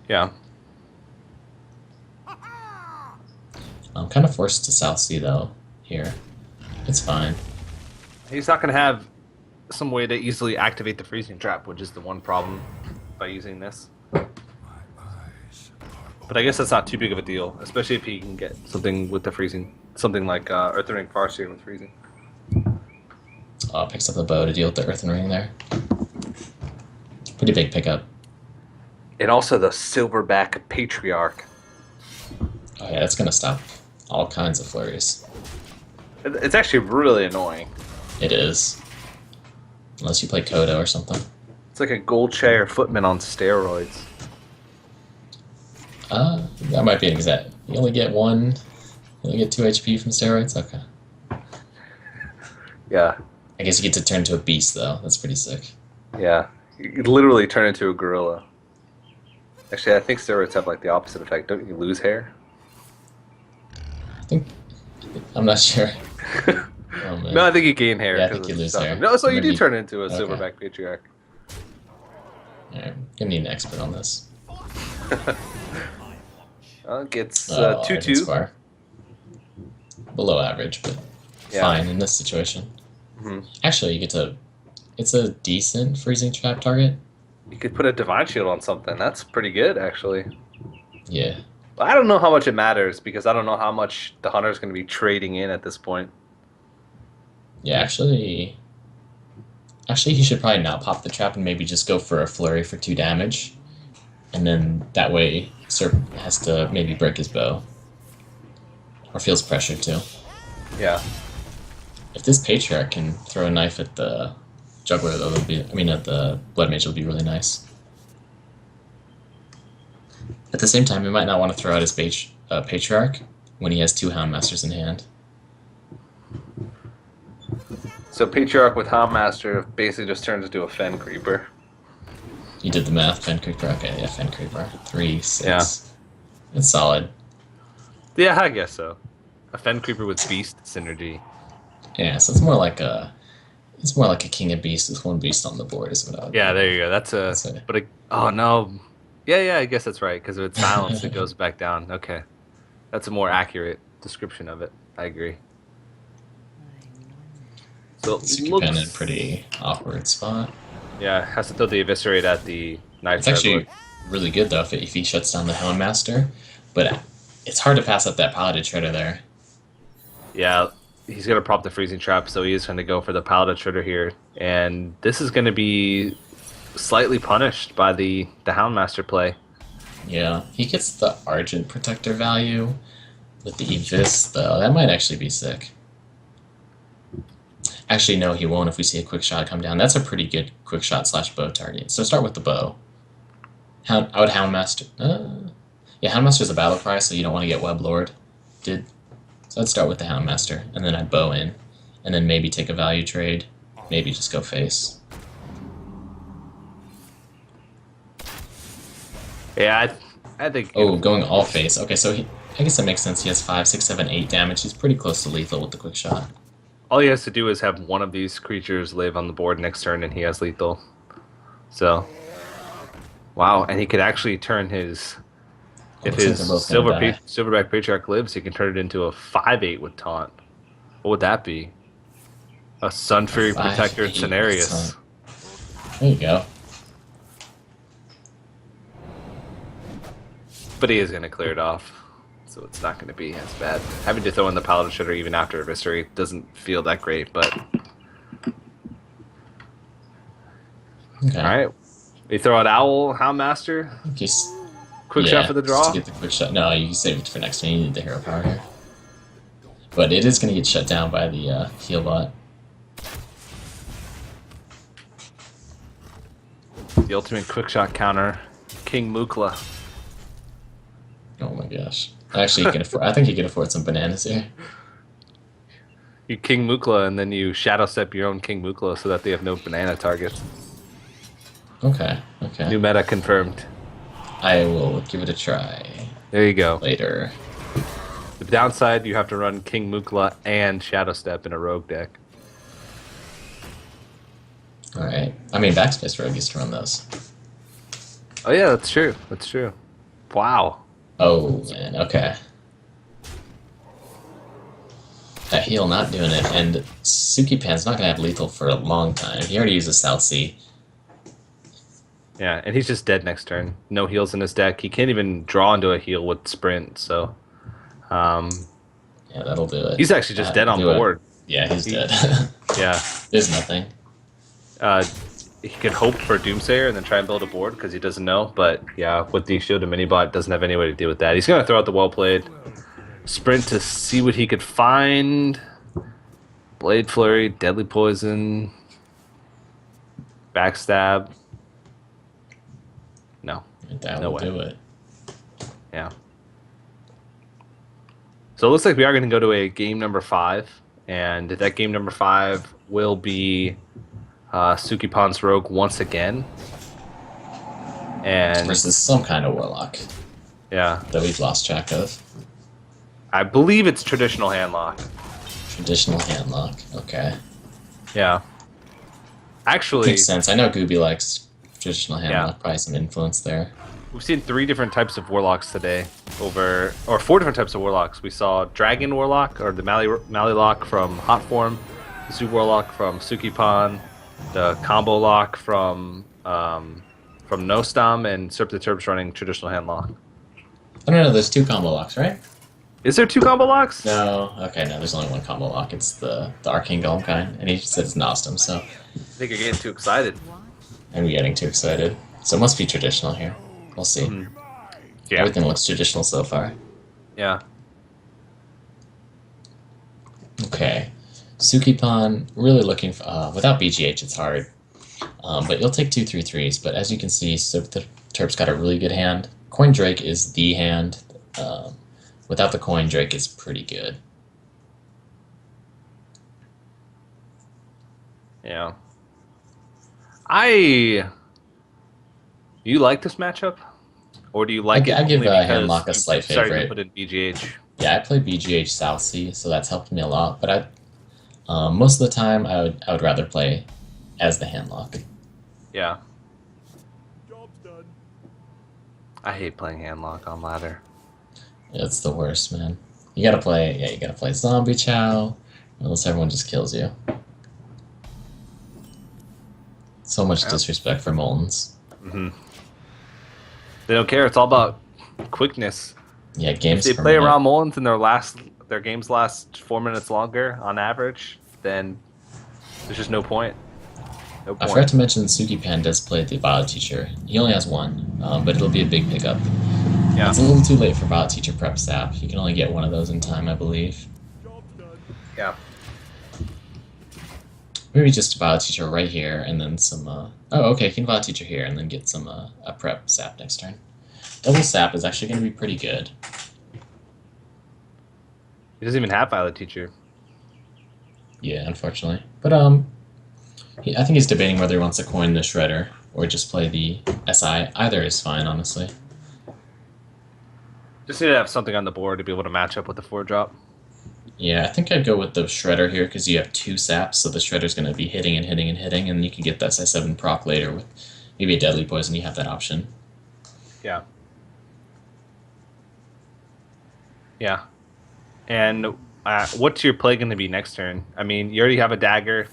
Yeah. I'm kind of forced to South Sea though here. It's fine. He's not going to have some way to easily activate the freezing trap, which is the one problem by using this. But I guess that's not too big of a deal, especially if he can get something with the freezing. Something like Earthen Ring Farseer with freezing. Picks up the bow to deal with the Earthen Ring there. Pretty big pickup. And also the Silverback Patriarch. Oh yeah, that's gonna stop all kinds of flurries. It's actually really annoying. It is. Unless you play Kodo or something. It's like a gold chair footman on steroids. That might be an exact. You only get one. You only get 2 HP from steroids? Okay. Yeah, I guess you get to turn into a beast, though. That's pretty sick. yeah. You could literally turn into a gorilla. Actually, I think steroids have like the opposite effect. Don't you lose hair? I think. I'm not sure. Oh, man. No, I think you gain hair. Yeah, I 'cause think you of lose stuff. hair. No, so you do Maybe- turn into a okay. silverback patriarch. Alright, gonna need an expert on this. It gets Argent 2-2. Squire. Below average, but Yeah. fine in this situation. Mhm. Actually, you get to. It's a decent freezing trap target. You could put a divine shield on something. That's pretty good, actually. Yeah. I don't know how much it matters because I don't know how much the hunter's going to be trading in at this point. Yeah, actually. Actually, he should probably not pop the trap and maybe just go for a flurry for 2 damage. And then that way, Serp has to maybe break his bow. Or feels pressured to. Yeah. If this Patriarch can throw a knife at the Juggler, though, at the Blood Mage, it'll be really nice. At the same time, he might not want to throw out his Patriarch when he has 2 Houndmasters in hand. So Patriarch with Houndmaster basically just turns into a Fen Creeper. You did the math, Fen Creeper. Okay, yeah, Fen Creeper. 3, 6. Yeah. It's solid. Yeah, I guess so. A Fen Creeper with Beast synergy. Yeah, so it's more like a King of Beasts with 1 beast on the board, is what I would. Yeah, there you go. That's it. oh no. Yeah, I guess that's right. Because if it's silenced, it goes back down. Okay. That's a more accurate description of it. I agree. So it Sukipan in a looks, pretty awkward spot. yeah, has to throw the Eviscerate at the Knife It's actually Traveler. really good though if he shuts down the Houndmaster, but it's hard to pass up that Paladin Shredder there. Yeah, he's going to prop the Freezing Trap, so he is going to go for the Paladin Shredder here. And this is going to be slightly punished by the Houndmaster play. Yeah, he gets the Argent Protector value with the Evis though. That might actually be sick. Actually, no, he won't if we see a quick shot come down. That's a pretty good quick shot / bow target. So start with the bow. I would Houndmaster. Yeah, Houndmaster's a battle cry, so you don't want to get Web Lord. So I'd start with the Houndmaster, and then I'd bow in, and then maybe take a value trade, maybe just go face. Yeah, I think... Oh, going all face. Okay, so I guess that makes sense. He has 5, 6, 7, 8 damage. He's pretty close to lethal with the quick shot. all he has to do is have one of these creatures live on the board next turn, and he has lethal. So... Wow, and he could actually turn his... If Looks like his they're both gonna die. Silverback Patriarch lives, he can turn it into a 5/8 with Taunt. What would that be? A Sun Fury 5/8 Protector with Cenarius. Taunt. There you go. But he is going to clear it off, so it's not going to be as bad. Having to throw in the Paladin Shredder even after Eviscerate doesn't feel that great, but... Okay. Alright. We throw out Owl, Houndmaster. Quick shot for the draw. Just to get the quick shot. No, you save it for next turn. You need the hero power here. But it is going to get shut down by the heal bot. The ultimate quick shot counter, King Mukla. Oh my gosh. Actually, you can afford. I think you can afford some bananas here. You King Mukla, and then you Shadow Step your own King Mukla so that they have no banana targets. Okay. Okay. New meta confirmed. I will give it a try There you go. later. The downside, you have to run King Mukla and Shadow Step in a rogue deck. All right. I mean, Backspace Rogue used to run those. Oh yeah, that's true. That's true. Wow. Oh man. Okay. That heal not doing it, and Sukipan's not gonna have lethal for a long time. He already uses South Sea. Yeah, and he's just dead next turn. No heals in his deck. He can't even draw into a heal with Sprint, so... Yeah, that'll do it. He's actually just dead on Do it. board. Yeah, he's dead. Yeah. There's nothing. He could hope for Doomsayer and then try and build a board because he doesn't know, but yeah, with the Shield and Minibot, doesn't have any way to deal with that. He's going to throw out the Well Played. Sprint to see what he could find. Blade Flurry, Deadly Poison. Backstab. No. That No will way. do it. Yeah. So it looks like we are going to go to a game number 5, and that game number 5 will be Sukipan's Rogue once again. And Versus some kind of warlock yeah, that we've lost track of. I believe it's traditional handlock. Traditional handlock. Okay. Yeah. Actually, Makes sense. I know Gooby likes traditional handlock. Yeah. Probably some influence there. we've seen 3 different types of warlocks today, or 4 different types of warlocks. We saw Dragon Warlock, or the Malilock from Hot Form, the Zoo Warlock from Sukipan, the Combo Lock from Nostam, and SerptheTerp's running traditional handlock. I don't know. There's 2 combo locks, right? Is there 2 combo locks? No. Okay, no. There's only 1 combo lock. It's the Arcane Golem kind, and he just said it's Nostam, so I think you're getting too excited. I'm getting too excited. So it must be traditional here. We'll see. Yeah. Everything looks traditional so far. Yeah. Okay. Sukipan, really looking for... without BGH, it's hard. But you'll take 2 3/3s. But as you can see, SerptheTerp's got a really good hand. Coin Drake is the hand. Without the Coin Drake, it's pretty good. Yeah. You like this matchup? Or do you like I it give only Handlock a because slight you started to favorite. put in BGH? Yeah, I play BGH South Sea, so that's helped me a lot. But most of the time, I would rather play as the Handlock. Yeah. Job's done. I hate playing handlock on ladder. It's the worst, man. You gotta play Zombie Chow, or else everyone just kills you. So much Yeah. disrespect for Moltens. Hmm. They don't care. It's all about quickness. Yeah, If games they per play minute. around Mullins and their games last 4 minutes longer on average, then there's just no point. No I forgot point. to mention Sukipan does play the Bio Teacher. He only has 1, but it'll be a big pickup. Yeah. It's a little too late for Bio Teacher Prep Sap. You can only get 1 of those in time, I believe. Job's done. Yeah. Maybe just a Bio Teacher right here, and then some... oh, okay, you can Bio Teacher here, and then get some a Prep Sap next turn. Double Sap is actually going to be pretty good. He doesn't even have Violet Teacher. Yeah, unfortunately. But, I think he's debating whether he wants to coin the Shredder, or just play the SI. Either is fine, honestly. Just need to have something on the board to be able to match up with the 4-drop. Yeah, I think I'd go with the Shredder here, because you have 2 saps, so the Shredder's going to be hitting and hitting and hitting, and you can get that SI7 proc later with maybe a Deadly Poison. You have that option. Yeah. Yeah. And what's your play going to be next turn? I mean, you already have a dagger.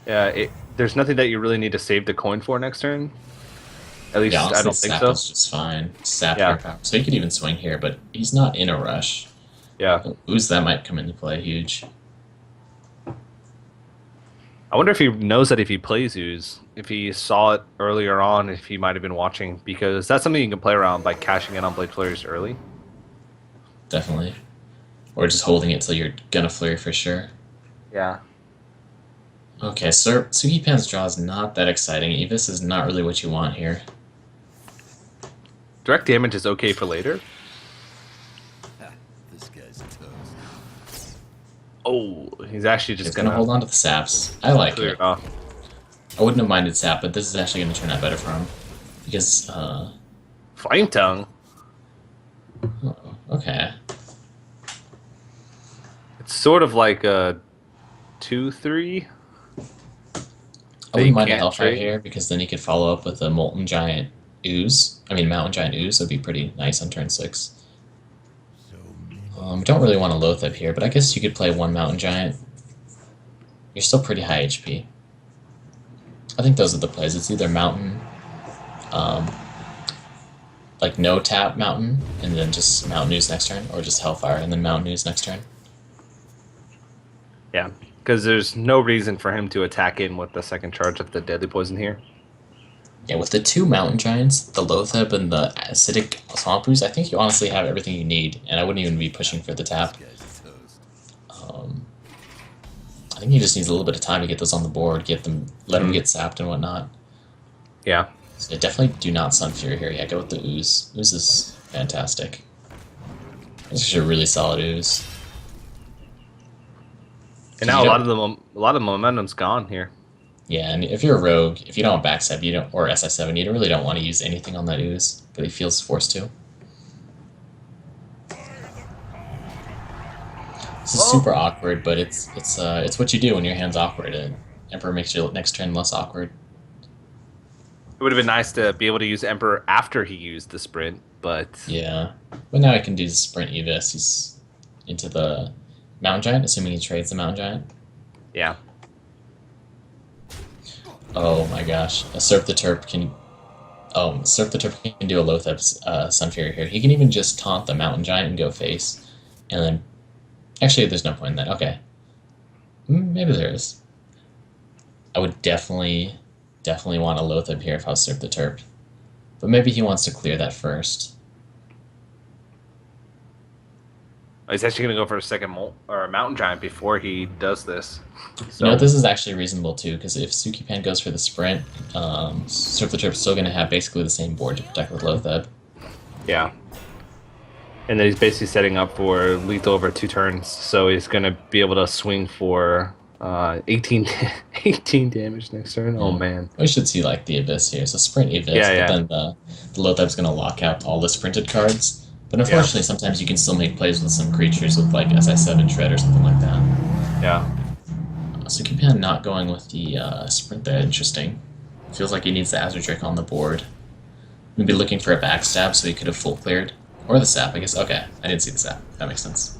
There's nothing that you really need to save the coin for next turn. At least Yeah, honestly, I don't think Sap so. is just fine. Sap Yeah. air power. So he could even swing here, but he's not in a rush. Yeah. Ooze, that might come into play huge. I wonder if he knows that if he plays Ooze, if he saw it earlier on, if he might have been watching, because that's something you can play around by cashing in on Blade Flurries early. Definitely. Or just holding it till you're gonna flurry for sure. Yeah. Okay, so Sukipan's draw is not that exciting. Evis is not really what you want here. Direct damage is okay for later. This guy's toast. Oh, he's actually just He's gonna hold on to the saps. I like clear it. it off. I wouldn't have minded sap, but this is actually gonna turn out better for him. Because, Flame Tongue. okay. It's sort of like a 2-3. I wouldn't mind a can't Hellfire trade. here, because then he could follow up with a Molten Giant Ooze. I mean, Mountain Giant Ooze would be pretty nice on turn 6. So many. Don't really want a Loatheb here, but I guess you could play 1 Mountain Giant. You're still pretty high HP. I think those are the plays. It's either Mountain, like no tap Mountain, and then just Mountain Ooze next turn, or just Hellfire and then Mountain Ooze next turn. Yeah, because there's no reason for him to attack in with the second charge of the Deadly Poison here. Yeah, with the 2 Mountain Giants, the Loatheb and the Acidic Swamp Ooze, I think you honestly have everything you need, and I wouldn't even be pushing for the tap. This guy's toast. I think he just needs a little bit of time to get those on the board, let them get sapped and whatnot. Yeah. So definitely do not Sun Fury here. Yeah, go with the Ooze. Ooze is fantastic. This is a really solid Ooze. And now a lot of the momentum's gone here. Yeah, and if you're a rogue, if you don't have backstab, you don't, or SI7, you really don't want to use anything on that Ooze, but he feels forced to. This is super awkward, but it's what you do when your hand's awkward. Emperor makes your next turn less awkward. It would have been nice to be able to use Emperor after he used the sprint, but Yeah, but now he can do the sprint Evis. He's into the Mountain Giant, assuming he trades the Mountain Giant. yeah. Oh my gosh, a SerptheTerp can. Oh, SerptheTerp can do a Lothep Sun Fury here. He can even just taunt the Mountain Giant and go face, and then. Actually, there's no point in that. Okay, maybe there is. I would definitely want a Lothep here if I was SerptheTerp, but maybe he wants to clear that first. He's actually going to go for a second Mountain Giant before he does this. So. You know, this is actually reasonable too, because if Sukipan goes for the sprint, SerptheTerp's still going to have basically the same board to protect with Lothep. Yeah. And then he's basically setting up for lethal over 2 turns, so he's going to be able to swing for 18 damage next turn. Oh, man. We should see like the Abyss here. So sprint Abyss, Yeah. but then the Lothep's going to lock out all the sprinted cards. But unfortunately, sometimes you can still make plays with some creatures with like SI7 Shred or something like that. Yeah. Sukipan not going with the sprint there. Interesting. Feels like he needs the Azure on the board. Maybe looking for a backstab so he could have full cleared. Or the sap, I guess. Okay, I didn't see the sap. That makes sense.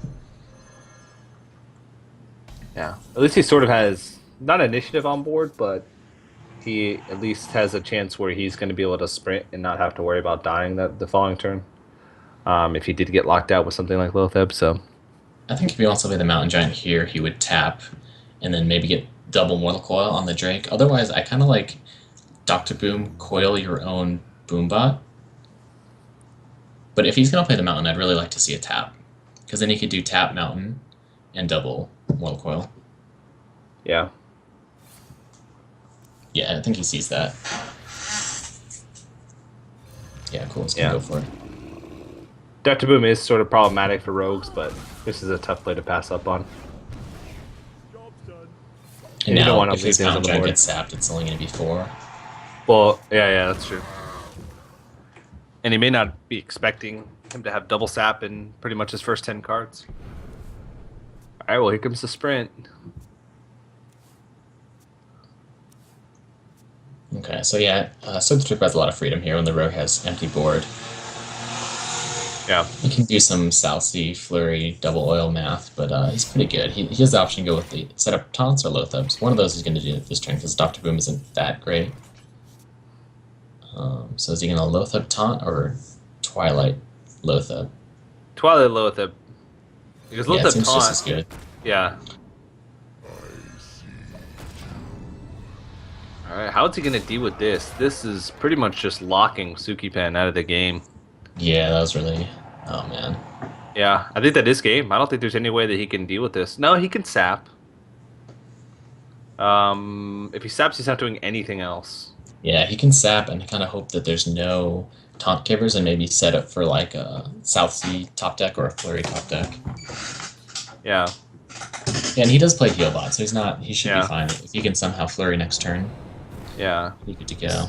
Yeah. At least he sort of has, not initiative on board, but he at least has a chance where he's going to be able to sprint and not have to worry about dying the following turn. If he did get locked out with something like Lothep, so. I think if he wants to play the Mountain Giant here, he would tap and then maybe get double Mortal Coil on the Drake. Otherwise, I kind of like Dr. Boom, coil your own Boombot. But if he's going to play the Mountain, I'd really like to see a tap. Because then he could do tap Mountain and double Mortal Coil. Yeah. Yeah, I think he sees that. Yeah, cool. Let's go for it. Dr. Boom is sort of problematic for rogues, but this is a tough play to pass up on. Job's done. And you don't now, wanna if leave this things on Mountain the Giant board. gets sapped, it's only going to be 4. Well, yeah, that's true. And he may not be expecting him to have double sap in pretty much his first 10 cards. Alright, well, here comes the sprint. Okay, so yeah, SerptheTerp has a lot of freedom here when the rogue has empty board. Yeah. He can do some Salcy, Flurry, double oil math, but he's pretty good. He has the option to go with the setup taunts or Lotheps. One of those he's going to do this turn because Dr. Boom isn't that great. So is he going to Lothep taunt or Twilight Lothep? Twilight Lothep. Because Yeah, it Lothep seems just taunt. as good. Yeah. Alright, how is he going to deal with this? This is pretty much just locking Sukipan out of the game. Yeah, that was really... Oh, man. Yeah, I think that is game. I don't think there's any way that he can deal with this. No, he can sap. If he saps, he's not doing anything else. Yeah, he can sap and kind of hope that there's no taunt givers and maybe set up for like a South Sea top deck or a Flurry top deck. Yeah. Yeah, and he does play Healbot, so he should Yeah. be fine. If he can somehow Flurry next turn, Yeah. he's good to go.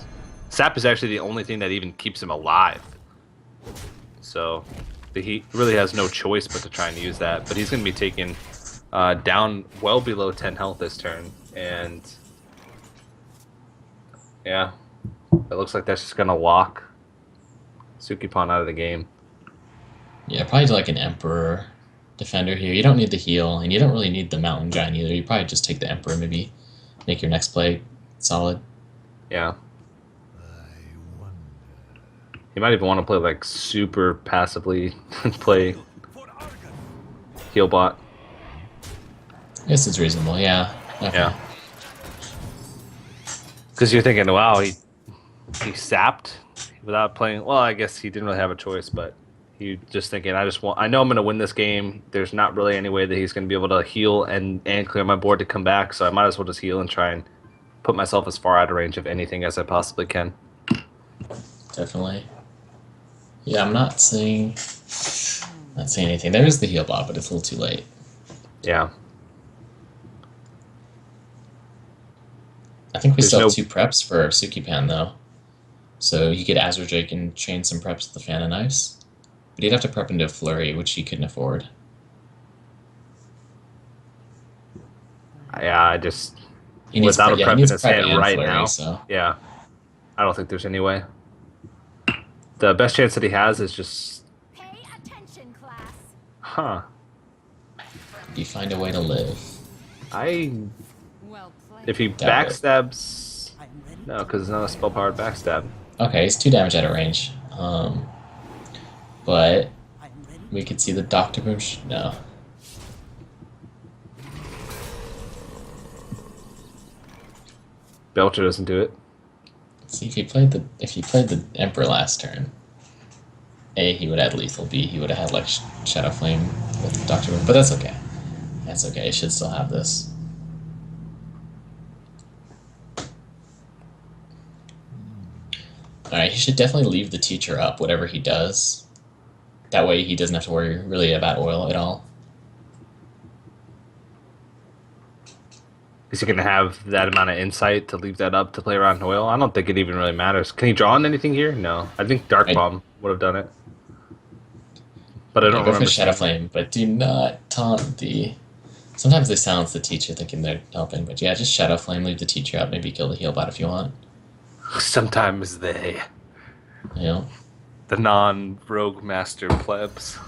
Sap is actually the only thing that even keeps him alive. So he really has no choice but to try and use that. But he's going to be taken down well below 10 health this turn. And yeah, it looks like that's just going to lock Sukipan out of the game. Yeah, probably like an Emperor Defender here. You don't need the heal, and you don't really need the Mountain Giant either. You probably just take the Emperor, maybe make your next play solid. Yeah. I wonder. He might even want to play like super passively play heal bot. I guess it's reasonable, yeah. Okay. Yeah. Because you're thinking, wow, he sapped without playing. Well, I guess he didn't really have a choice, but He just thinking, I know I'm going to win this game. There's not really any way that he's going to be able to heal and clear my board to come back, so I might as well just heal and try and put myself as far out of range of anything as I possibly can. Definitely. Yeah, I'm not seeing anything. There is the heal bot, but it's a little too late. Yeah. I think we There's still have no- 2 preps for Sukipan, though. So he could Azure Drake and chain some preps with the Fan of Knives. But he'd have to prep into a Flurry, which he couldn't afford. Yeah, I just... He needs Without a he prep needs in his prep hand and right Flurry, now. So. Yeah. I don't think there's any way. The best chance that he has is just... Pay attention, class. Huh. You find a way to live. Well played. If he Doubt it. backstabs... I'm ready. No, because it's not a spell-powered backstab. Okay, he's 2 damage out of range. But I'm ready. we could see the Doctor Boom. No. Belcher doesn't do it. See, if he played the Emperor last turn, A, he would add lethal. B, he would have had like Shadow Flame with Doctor Boom. But that's okay. That's okay. He should still have this. Alright, he should definitely leave the teacher up, whatever he does. That way he doesn't have to worry really about oil at all. Is he going to have that amount of insight to leave that up to play around oil? I don't think it even really matters. Can he draw on anything here? No. I think Dark Bomb would have done it. But I don't Go remember. for Shadow Flame, but do not taunt the... Sometimes they silence the teacher thinking they're helping, but yeah, just Shadow Flame, leave the teacher up, maybe kill the heal bot if you want. Sometimes they... You know? The non-rogue master plebs. So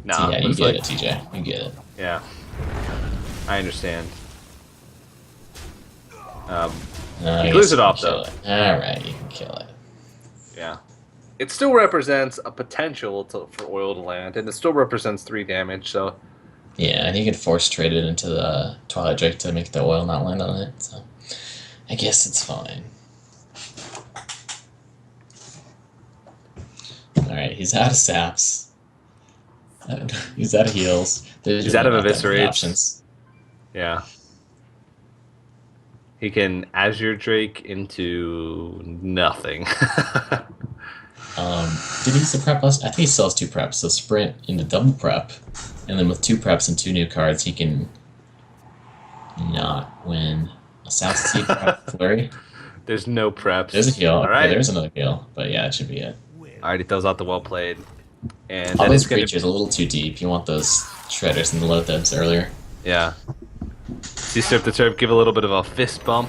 Nah, yeah, you it's get like- it, TJ. You get it. Yeah. I understand. I He clears guess it you off, can kill though. it. Alright, you can kill it. Yeah. It still represents a potential for oil to land, and it still represents 3 damage, so... Yeah, and you could force trade it into the Twilight Drake to make the oil not land on it, so... I guess it's fine. Alright, he's out of saps. He's out of heals. There's He's out of really not that many eviscerates. options. Yeah. He can Azure Drake into nothing. Did he use the prep last? I think he still has 2 preps, so sprint into double prep, and then with 2 preps and 2 new cards, he can not win a South Sea prep flurry. There's no preps. There's a heal. All right. Okay, there's another heal, but yeah, it should be it. Alrighty, throws out the well played. And All then those it's gonna creatures a little too deep. You want those shredders and the Lothebs earlier. Yeah. See SerptheTerp give a little bit of a fist bump.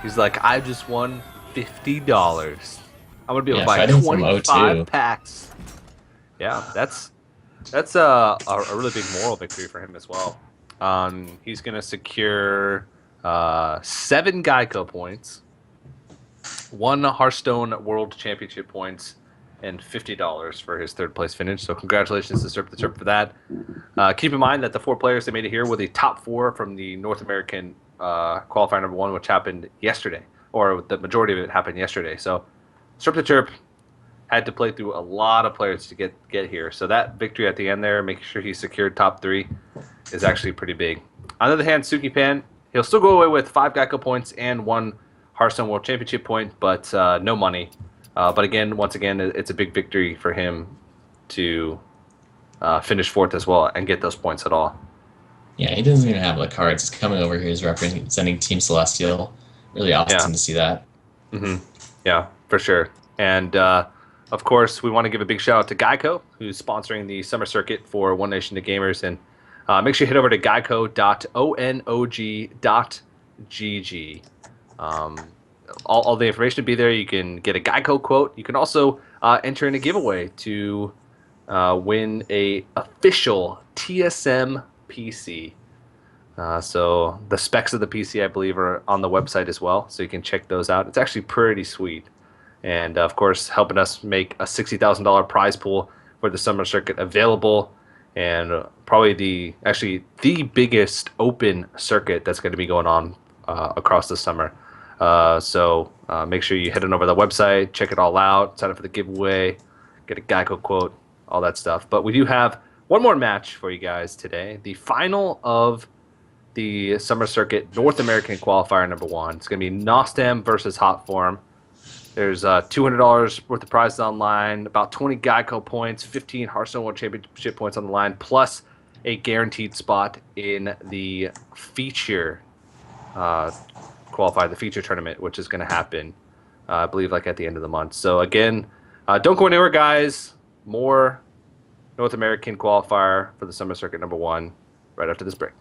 He's like, I just won $50. I'm gonna be able Yeah, to buy fighting from 25 O2. packs. Yeah, that's a really big moral victory for him as well. He's gonna secure 7 GEICO points, 1 Hearthstone World Championship points, and $50 for his 3rd place finish. So congratulations to SerptheTerp for that. Keep in mind that the 4 players that made it here were the top 4 from the North American qualifier number 1, which happened yesterday, or the majority of it happened yesterday. So SerptheTerp had to play through a lot of players to get here. So that victory at the end there, making sure he secured top 3, is actually pretty big. On the other hand, Sukipan, he'll still go away with 5 GEICO points and 1 Hearthstone World Championship point, but no money. But again, once again, it's a big victory for him to finish 4th as well and get those points at all. Yeah, he doesn't even have the cards. He's coming over here. He's representing Team Celestial. Really awesome to see that. Yeah, for sure. And of course, we want to give a big shout out to GEICO, who's sponsoring the summer circuit for One Nation to Gamers. And make sure you head over to geico.onog.gg. All the information will be there. You can get a GEICO quote. You can also enter in a giveaway to win a official TSM PC. So the specs of the PC, I believe, are on the website as well, so you can check those out. It's actually pretty sweet. And, of course, helping us make a $60,000 prize pool for the summer circuit available, and probably the biggest open circuit that's going to be going on across the summer. So make sure you head on over to the website, check it all out, sign up for the giveaway, get a Geico quote, all that stuff. But we do have one more match for you guys today. The final of the Summer Circuit North American Qualifier number 1. It's going to be Nostam versus Hot Form. There's $200 worth of prizes online, about 20 Geico points, 15 Hearthstone World Championship points on the line, plus a guaranteed spot in the feature qualifier, the feature tournament, which is going to happen, I believe, like at the end of the month. So again, don't go anywhere, guys. More North American Qualifier for the Summer Circuit number 1 right after this break.